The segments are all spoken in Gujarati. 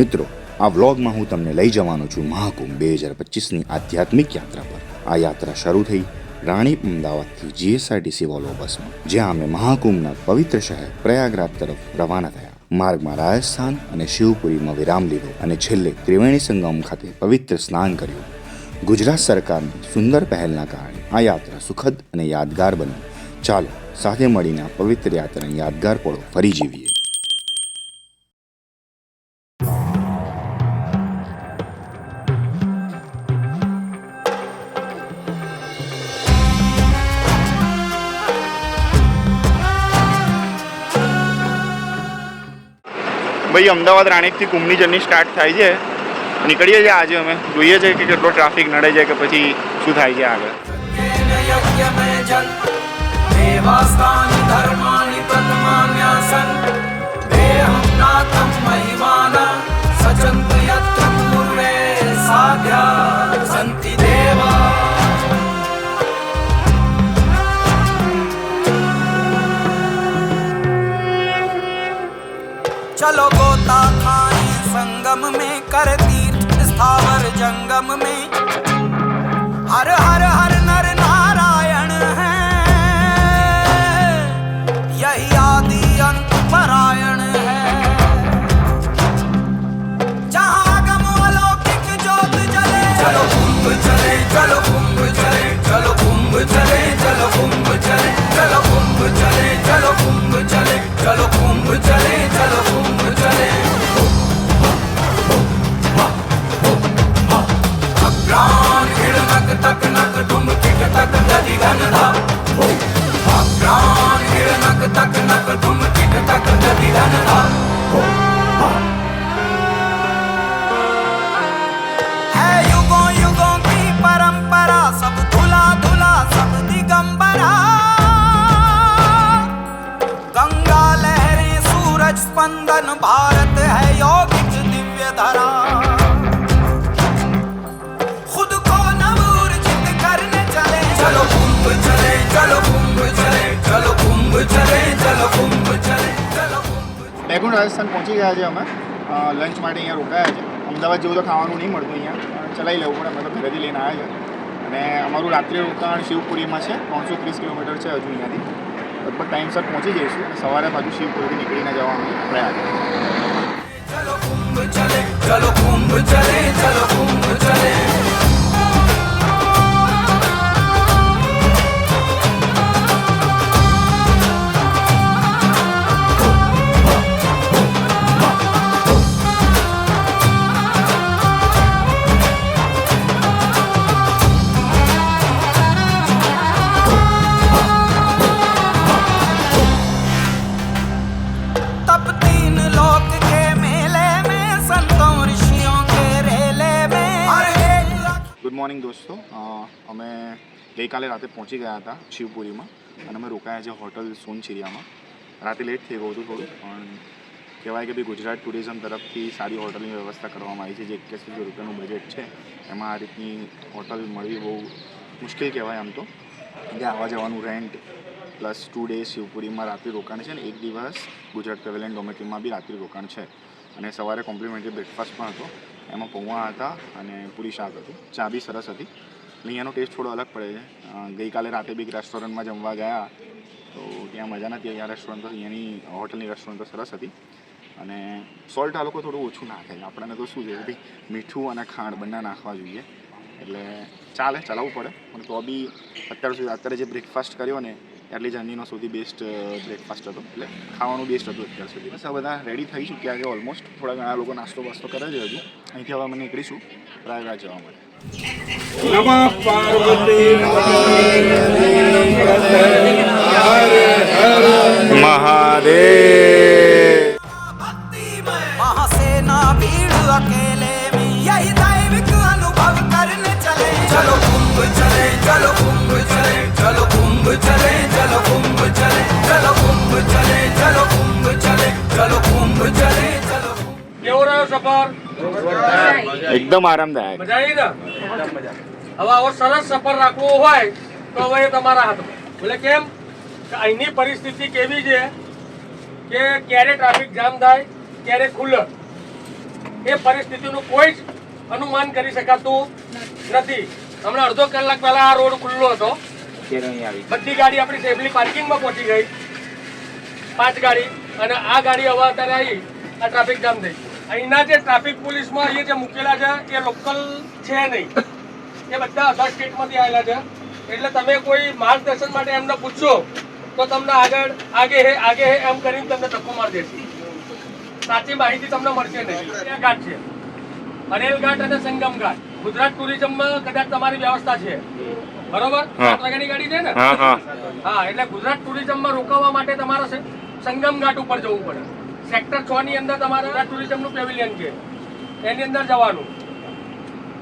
મિત્રો, આ વ્લોગમાં હું તમને લઈ જવાનો છું મહાકુંભ 2025ની આધ્યાત્મિક યાત્રા પર। આ યાત્રા શરૂ થઈ રાણી અમદાવાદથી જીએસઆરટીસી વોલ્વો બસમાં, જ્યાં અમે મહાકુંભના પવિત્ર શહેર પ્રયાગરાજ તરફ રવાના થયા। માર્ગમાં રાજસ્થાન અને શિવપુરીમાં વિરામ લીધો અને છેલ્લે ત્રિવેણી સંગમ ખાતે પવિત્ર સ્નાન કર્યું। ગુજરાત સરકારની સુંદર પહેલના કારણે આ યાત્રા સુખદ અને યાદગાર બની। ચાલો સાથે મળીને આ પવિત્ર યાત્રાની યાદગાર પળો ફરી જીવીએ। ભાઈ, અમદાવાદ રાણીપથી કુંભની જર્ની સ્ટાર્ટ થાય છે। નીકળીએ છીએ આજે અમે, જોઈએ છે કે કેટલો ટ્રાફિક નડે છે કે પછી શું થાય છે આગળ। चलो गोता खाए संगम में कर तीर्थ स्थावर जंगम में हर हर हर नर नारायण है यही आदि अंत परायण है जहाँ आगम अलौकिक ज्योत जले चलो कुंभ चले चलो कुंभ चले चलो कुंभ चले चलो कुंभ चले चलो कुंभ चले चलो कुंभ चले चलो कुंभ चले चलो कुंभ चले अग्रान हिरणक तक नक डुम किट तक नदी घनधा अग्रान हिरणक तक नक डुम किट तक नदी घनधा है युगों युगों की परंपरा सब धुला धुला सब दिगंबरा गंगा लहरें सूरज स्पंदन भारत है यौगिक दिव्य धरा खुद को नवोर्जित करने चले चलो कुंभ चले चलो कुंभ चले चलो कुंभ चले चलो कुंभ चले चलो कुंभ। બેગુણ રાજસ્થાન પહોંચી ગયા છે અમે। લંચ માટે અહીંયા રોકાયા છે। અમદાવાદ જેવું તો ખાવાનું નહીં મળતું અહીંયા, ચલાવી લેવું પડે। અમે તો ઘરેથી લઈને આવ્યા છે અને અમારું રાત્રિ રોકાણ શિવપુરીમાં છે। 330 કિલોમીટર છે હજુ અહીંયાથી। લગભગ ટાઈમસર પહોંચી જઈશું અને સવારે પાછું શિવપુરીથી નીકળીને જવાનું પ્રયાગ। चलो कुंभ चले चलो कुंभ चले चलो कुंभ चले ગુડ મોર્નિંગ દોસ્તો, અમે ગઈકાલે રાતે પહોંચી ગયા હતા શિવપુરીમાં અને અમે રોકાયા છે હોટલ સોનચિરિયામાં। રાતે લેટ થઈ ગયું હતું થોડું, પણ કહેવાય કે ભાઈ ગુજરાત ટુરિઝમ તરફથી સારી હોટલની વ્યવસ્થા કરવામાં આવી છે। જે 81,000 રૂપિયાનું બજેટ છે એમાં આ રીતની હોટલ મળવી બહુ મુશ્કેલ કહેવાય આમ તો, કે આવવા જવાનું રેન્ટ પ્લસ 2 ડેઝ શિવપુરીમાં રાત્રિ રોકાણ છે ને 1 દિવસ ગુજરાત પેવેલિયન ડોમેટ્રીમાં બી રાત્રિ રોકાણ છે અને સવારે કોમ્પ્લિમેન્ટરી બ્રેકફાસ્ટ પણ હતો। એમાં પૌવા હતા અને પૂરી શાક હતું। ચા બી સરસ હતી। અહીંયાનો ટેસ્ટ થોડો અલગ પડે છે। ગઈકાલે રાતે બી એક રેસ્ટોરન્ટમાં જમવા ગયા તો ત્યાં મજા નથી। અહીંયા રેસ્ટોરન્ટ તો અહીંયાની હોટલની રેસ્ટોરન્ટ તો સરસ હતી અને સોલ્ટ આ લોકો થોડું ઓછું નાખે છે। આપણને તો શું છે કે મીઠું અને ખાંડ બંને નાખવા જોઈએ એટલે ચાલે, ચલાવવું પડે। પણ તો બી અત્યારે જે બ્રેકફાસ્ટ કર્યો ને એટલી જર્નીનો સૌથી બેસ્ટ બ્રેકફાસ્ટ હતો, એટલે ખાવાનું બેસ્ટ હતું અત્યાર સુધી। બસ આ બધા રેડી થઈ ચૂક્યા છે ઓલમોસ્ટ। થોડા ઘણા લોકો નાસ્તો વાસ્તો કરે છે હજુ। અહીંથી હવે અમે નીકળીશું પ્રયાગરાજ જવા માટે। નમઃ પાર્વતી મહાદેવ। महासेना भीड़ अकेले में यही दैविक अनुभव करने चले चलो कुंभ चले चलो कुंभ चले चलो कुंभ चले चलो कुंभ चले चलो कुंभ चले चलो कुंभ चले चलो कुंभ चले चलो। કેવો રહ્યો સફર? એકદમ આરામદાયક। મજા આવી ને? મજા। હવે આવો સરસ સફર રાખવો હોય તો હવે એ તમારા હાથમાં। એટલે કેમ કે અહીંની પરિસ્થિતિ કેવી છે કે ક્યારે ટ્રાફિક જામ થાય ક્યારે ખુલ્લે। એ પરિસ્થિતિનું કોઈ જ અનુમાન કરી શકાતું નથી. હમણાં અડધો કલાક પહેલા આ રોડ ખુલ્લો હતો, બધી ગાડી આપણી સેફલી પાર્કિંગમાં પહોંચી ગઈ, 5 ગાડી, અને આ ગાડી હવે અત્યારે આવી, આ ટ્રાફિક જામ થઈ. અહીંના જે ટ્રાફિક પોલીસમાં અહીંયા જે મૂકેલા છે એ લોકલ છે નહીં, એ બધા અધર સ્ટેટમાંથી આવેલા છે. એટલે તમે કોઈ માર્ગદર્શન માટે એમને પૂછશો તો તમને આગે હે એમ કરીને તમને ધક્કો મારી દેશે. સાચી માહિતી તમને મળશે નહીં. આ ઘાટ છે, અનેલ ઘાટ અને સંગમ ઘાટ. ગુજરાત ટુરિઝમમાં કદાચ તમારી વ્યવસ્થા છે, બરોબર? 7 વાગ્યાની ગાડી છે ને? હા, એટલે ગુજરાત ટુરિઝમમાં રોકાવા માટે તમારે સંગમ ઘાટ ઉપર જવું પડે. સેક્ટર 6 ની અંદર તમારે ટુરિઝમનું પેવિલિયન છે, એની અંદર જવાનું.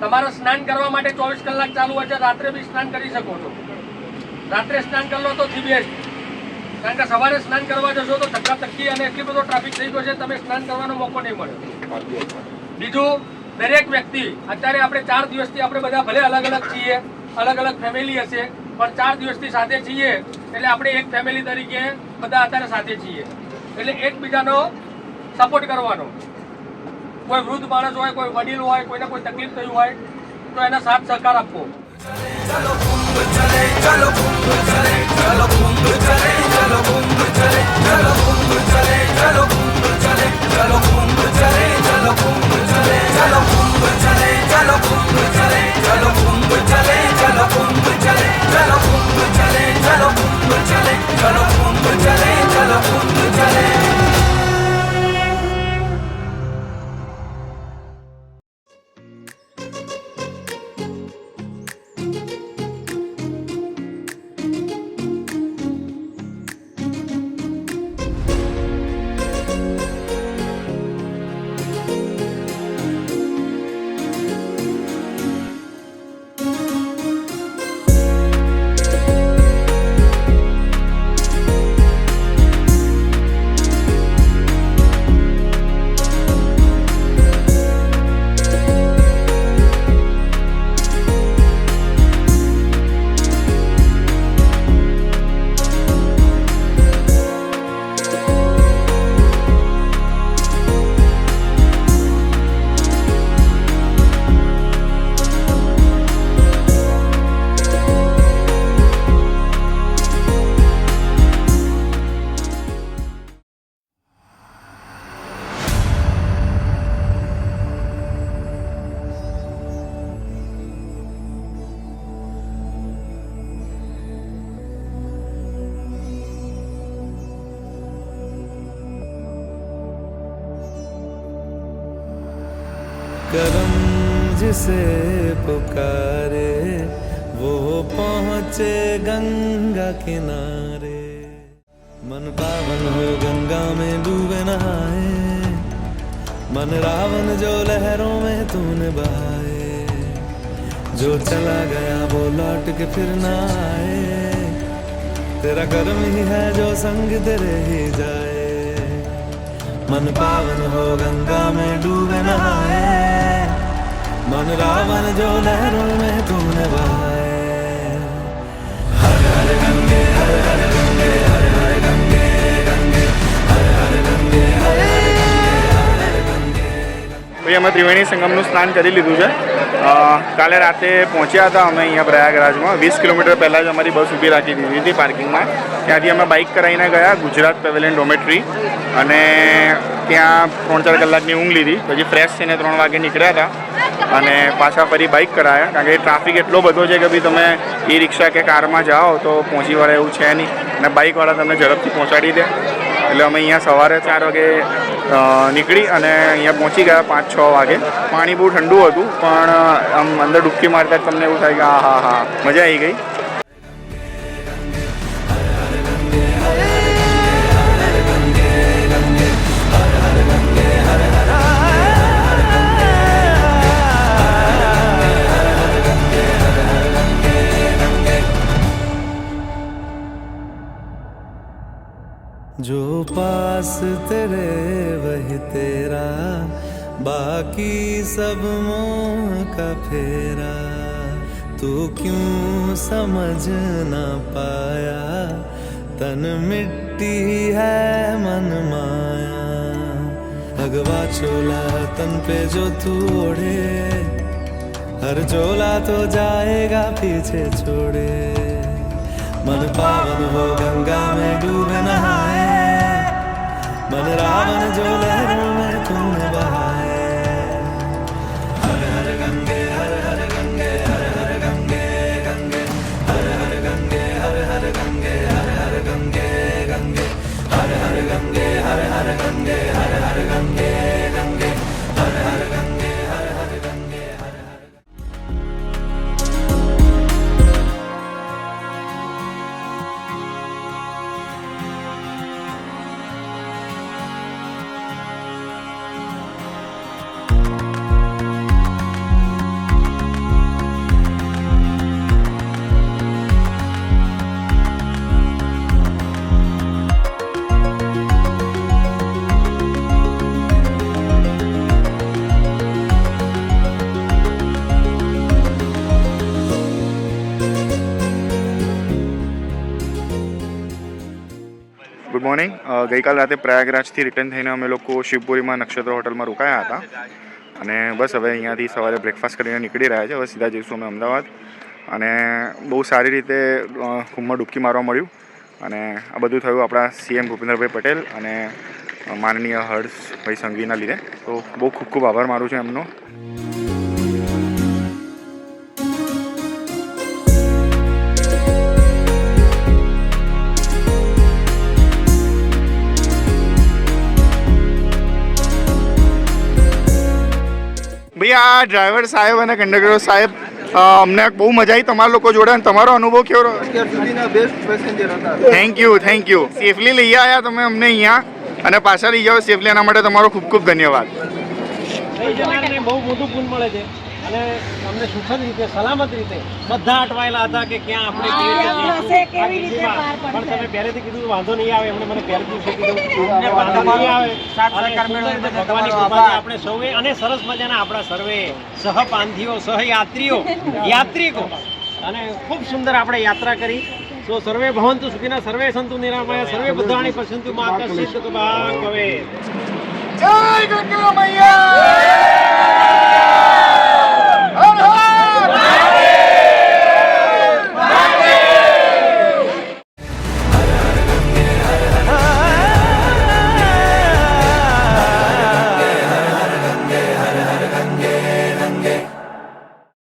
તમારે સ્નાન કરવા માટે 24 કલાક ચાલુ હોય છે, રાત્રે બી સ્નાન કરી શકો છો. રાત્રે સ્નાન કરી લો તો ધી બેસ્ટ, કારણ કે સવારે સ્નાન કરવા જશો તો ધક્કાધક્કી અને એટલી બધો ટ્રાફિક થઈ ગયો છે, તમે સ્નાન કરવાનો મોકો નહીં મળે. બીજું, દરેક વ્યક્તિ અત્યારે આપણે 4 દિવસથી આપણે બધા ભલે અલગ અલગ છીએ, અલગ અલગ ફેમિલી હશે, પણ 4 દિવસથી સાથે છીએ એટલે આપણે એક ફેમિલી તરીકે બધા અત્યારે સાથે છીએ. એટલે એકબીજાનો સપોર્ટ કરવાનો. કોઈ વૃદ્ધ માણસ હોય, કોઈ વડીલ હોય, કોઈને કોઈ તકલીફ થયું હોય તો એને સાથ સહકાર આપવો. चलो कुंभ चले चलो कुंभ चले चलो कुंभ चले चलो कुंभ चले चलो कुंभ चले चलो कुंभ चले चलो कुंभ चले चलो कुंभ चले चलो कुंभ चले चलो कुंभ चले चलो कुंभ चले चलो कुंभ चले चलो कुंभ चले चलो कुंभ चले चलो कुंभ चले चलो कुंभ चले. करम जिसे पुकारे वो पहुँचे गंगा किनारे. मन पावन हो गंगा में डूबे नहाए, मन रावण जो लहरों में तूने बहाए. जो चला गया वो लौट के फिर ना आए, तेरा कर्म ही है जो संग तेरे ही जाए. मन पावन हो गंगा में डूबे नहाए, मन रावण जो लहरों में तूने बहाए. हर हर गंगे हर हर गंगे हर हर गंगे गंगे हर हर गंगे हर हर गंगे. ભાઈ અમે ત્રિવેણી સંગમનું સ્નાન કરી લીધું છે. કાલે રાતે પહોંચ્યા હતા અમે અહીંયા પ્રયાગરાજમાં. 20 કિલોમીટર પહેલાં જ અમારી બસ ઊભી રાખી દીધી હતી પાર્કિંગમાં. ત્યાંથી અમે બાઇક કરાવીને ગયા ગુજરાત પેવેલિયન ડોમેટ્રી, અને ત્યાં 3-4 કલાકની ઊંઘ લીધી. પછી ફ્રેશ થઈને 3 વાગે નીકળ્યા હતા અને પાછા ફરી બાઇક કરાયા, કારણ કે ટ્રાફિક એટલો બધો છે કે ભાઈ તમે ઈ રિક્ષા કે કારમાં જાઓ તો પહોંચી વળે એવું છે નહીં, અને બાઇકવાળા તમને ઝડપથી પહોંચાડી દે. એટલે અમે અહીંયા સવારે 4 વાગે નીકળી અને અહીંયા પહોંચી ગયા 5-6 વાગે. પાણી બહુ ઠંડુ હતું, પણ આમ અંદર ડૂબકી મારતા જ તમને એવું થાય કે હા મજા આવી ગઈ. जो पास तेरे वही तेरा, बाकी सब मोह का फेरा. तू क्यों समझ ना पाया, तन मिट्टी है मन माया. भगवा चोला तन पे जो तू ओढ़े, हर चोला तो जाएगा पीछे छोड़े। मन पावन हो गंगा में डूबे नहाए, मन रावण जो लहरों में तूने बहाए। हर हर गंगे हर हर गंगे हर हर गंगे गंगे, हर हर गंगे हर हर गंगे हर हर गंगे गंगे, हर हर गंगे हर हर गंगे हर हर गंगे गंगे, हर हर गंगे हर हर गंगे हर हर। Good morning. ગઈકાલ રાતે પ્રયાગરાજથી રિટર્ન થઈને અમે લોકો શિવપુરીમાં નક્ષત્ર હોટલમાં રોકાયા હતા અને બસ હવે અહીંયાથી સવારે બ્રેકફાસ્ટ કરીને નીકળી રહ્યા છે. હવે સીધા જઈશું અમે અમદાવાદ અને બહુ સારી રીતે કુંભમાં ડૂબકી મારવા મળ્યું અને આ બધું થયું આપણા સીએમ ભૂપેન્દ્રભાઈ પટેલ અને માનનીય હર્ષભાઈ સંઘવીના લીધે. તો બહુ ખૂબ ખૂબ આભાર મારું છું એમનો. ભાઈ આ ડ્રાઈવર સાહેબ અને કંડક્ટર સાહેબ અમને બહુ મજા આવી તમારા લોકો જોડે અને તમારો અનુભવ કેવો રહ્યો? અત્યાર સુધીના બેસ્ટ પેસેન્જર હતા. થેન્ક યુ સેફલી લઈ આવ્યા તમે અમને અહીંયા અને પાછા લઈ જાઓ સેફલી, એના માટે તમારો ખૂબ ખૂબ ધન્યવાદ. બહુ મોટું પુન મળે છે અને અમને સુખદ રીતે સલામત રીતે બધા અટવાયેલા હતા કે ક્યાં આપણે કેવી રીતે પણ તમે પહેલેથી કીધું વાંધો નહીં આવે, એમણે મને પહેલેથી કીધું વાંધો નહીં આવે. ભગવાનની કૃપાથી આપણે સૌએ અને સરસ મજાના આપણા સર્વે સહપાંથીઓ સહયાત્રીઓ યાત્રિકો અને ખૂબ સુંદર આપણે યાત્રા કરી. તો સર્વે ભવંતુ સુખીના સર્વે સંતુ નિરામયા સર્વે બધાની પસંતુ માં આકર્ષિત ભવે. જય ગંગા મૈયા.